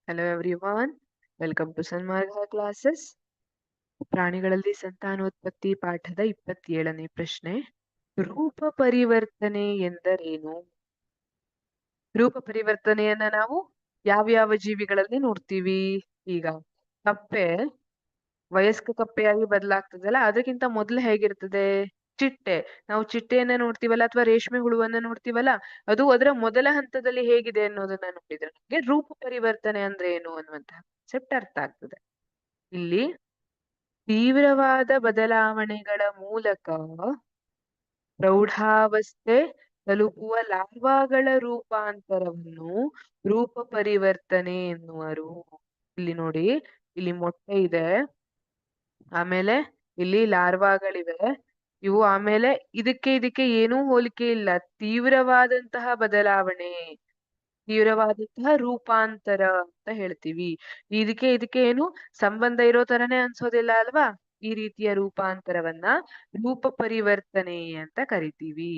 Hello everyone, welcome to Sanmarga classes. ಪ್ರಾಣಿಗಳಲ್ಲಿ ಸಂತಾನೋತ್ಪತ್ತಿ ಪಾಠದ 27ನೇ ಪ್ರಶ್ನೆ. ರೂಪ ಪರಿವರ್ತನೆ ಎಂದರೇನು? ರೂಪ ಪರಿವರ್ತನೆಯನ್ನ ನಾವು ಯಾವ ಜೀವಿಗಳಲ್ಲಿ ನೋಡ್ತೀವಿ? ಈಗ ಕಪ್ಪೆ ವಯಸ್ಕ ಕಪ್ಪೆಯಾಗಿ ಬದಲಾಗ್ತದಲ್ಲ, ಅದಕ್ಕಿಂತ ಮೊದಲು ಹೇಗಿರ್ತದೆ? ಚಿಟ್ಟೆ. ನಾವು ಚಿಟ್ಟೆಯನ್ನ ನೋಡ್ತೀವಲ್ಲ ಅಥವಾ ರೇಷ್ಮೆ ಹುಳುವನ್ನ ನೋಡ್ತೀವಲ್ಲ, ಅದು ಅದರ ಮೊದಲ ಹಂತದಲ್ಲಿ ಹೇಗಿದೆ ಅನ್ನೋದನ್ನ ನೋಡಿದ್ರೆ ನಮ್ಗೆ ರೂಪ ಪರಿವರ್ತನೆ ಅಂದ್ರೆ ಏನು ಅನ್ನುವಂತಹ ಕಾನ್ಸೆಪ್ಟ್ ಅರ್ಥ ಆಗ್ತದೆ. ಇಲ್ಲಿ ತೀವ್ರವಾದ ಬದಲಾವಣೆಗಳ ಮೂಲಕ ಪ್ರೌಢಾವಸ್ಥೆ ತಲುಪುವ ಲಾರ್ವಾಗಳ ರೂಪಾಂತರವನ್ನು ರೂಪ ಪರಿವರ್ತನೆ ಎನ್ನುವರು. ಇಲ್ಲಿ ನೋಡಿ, ಇಲ್ಲಿ ಮೊಟ್ಟೆ ಇದೆ, ಆಮೇಲೆ ಇಲ್ಲಿ ಲಾರ್ವಾಗಳಿವೆ. ಇವು ಆಮೇಲೆ ಇದಕ್ಕೆ ಏನೂ ಹೋಲಿಕೆ ಇಲ್ಲ. ತೀವ್ರವಾದಂತಹ ಬದಲಾವಣೆ, ತೀವ್ರವಾದಂತಹ ರೂಪಾಂತರ ಅಂತ ಹೇಳ್ತೀವಿ. ಇದಕ್ಕೆ ಏನು ಸಂಬಂಧ ಇರೋ ತರನೇ ಅನ್ಸೋದಿಲ್ಲ ಅಲ್ವಾ? ಈ ರೀತಿಯ ರೂಪಾಂತರವನ್ನ ರೂಪ ಪರಿವರ್ತನೆ ಅಂತ ಕರಿತೀವಿ.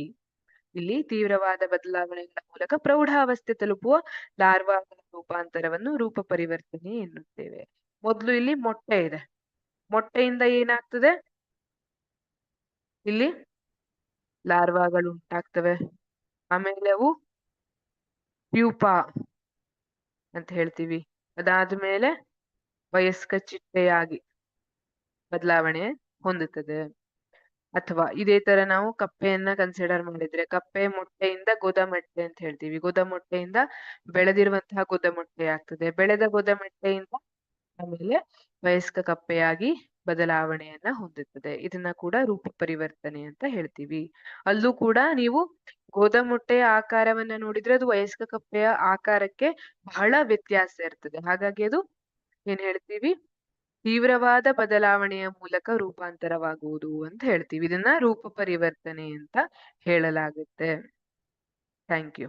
ಇಲ್ಲಿ ತೀವ್ರವಾದ ಬದಲಾವಣೆಗಳ ಮೂಲಕ ಪ್ರೌಢಾವಸ್ಥೆ ತಲುಪುವ ಲಾರ್ವಾಗಳ ರೂಪಾಂತರವನ್ನು ರೂಪ ಪರಿವರ್ತನೆ ಎನ್ನುತ್ತೇವೆ. ಮೊದಲು ಇಲ್ಲಿ ಮೊಟ್ಟೆ ಇದೆ. ಮೊಟ್ಟೆಯಿಂದ ಏನಾಗ್ತದೆ? ಇಲ್ಲಿ ಲಾರ್ವಾಗಳು ಉಂಟಾಗ್ತವೆ. ಆಮೇಲೆ ಅವು ಪ್ಯೂಪಾ ಅಂತ ಹೇಳ್ತೀವಿ. ಅದಾದ್ಮೇಲೆ ವಯಸ್ಕ ಚಿಟ್ಟೆಯಾಗಿ ಬದಲಾವಣೆ ಹೊಂದುತ್ತದೆ. ಅಥವಾ ಇದೇ ತರ ನಾವು ಕಪ್ಪೆಯನ್ನ ಕನ್ಸಿಡರ್ ಮಾಡಿದ್ರೆ, ಕಪ್ಪೆ ಮೊಟ್ಟೆಯಿಂದ ಗೊದ ಮೊಟ್ಟೆ ಅಂತ ಹೇಳ್ತೀವಿ. ಗೊದ ಮೊಟ್ಟೆಯಿಂದ ಬೆಳೆದಿರುವಂತಹ ಗೊದ ಮೊಟ್ಟೆ ಆಗ್ತದೆ. ಬೆಳೆದ ಗೊದ ಮೊಟ್ಟೆಯಿಂದ ಆಮೇಲೆ ವಯಸ್ಕ ಕಪ್ಪೆಯಾಗಿ ಬದಲಾವಣೆಯನ್ನ ಹೊಂದುತ್ತದೆ. ಇದನ್ನ ಕೂಡ ರೂಪ ಪರಿವರ್ತನೆ ಅಂತ ಹೇಳ್ತೀವಿ. ಅಲ್ಲೂ ಕೂಡ ನೀವು ಗೋದ ಮೊಟ್ಟೆಯ ಆಕಾರವನ್ನ ನೋಡಿದ್ರೆ ಅದು ವಯಸ್ಕ ಕಪ್ಪೆಯ ಆಕಾರಕ್ಕೆ ಬಹಳ ವ್ಯತ್ಯಾಸ ಇರ್ತದೆ. ಹಾಗಾಗಿ ಅದು ಏನ್ ಹೇಳ್ತೀವಿ? ತೀವ್ರವಾದ ಬದಲಾವಣೆಯ ಮೂಲಕ ರೂಪಾಂತರವಾಗುವುದು ಅಂತ ಹೇಳ್ತೀವಿ. ಇದನ್ನ ರೂಪ ಪರಿವರ್ತನೆ ಅಂತ ಹೇಳಲಾಗುತ್ತೆ. Thank you.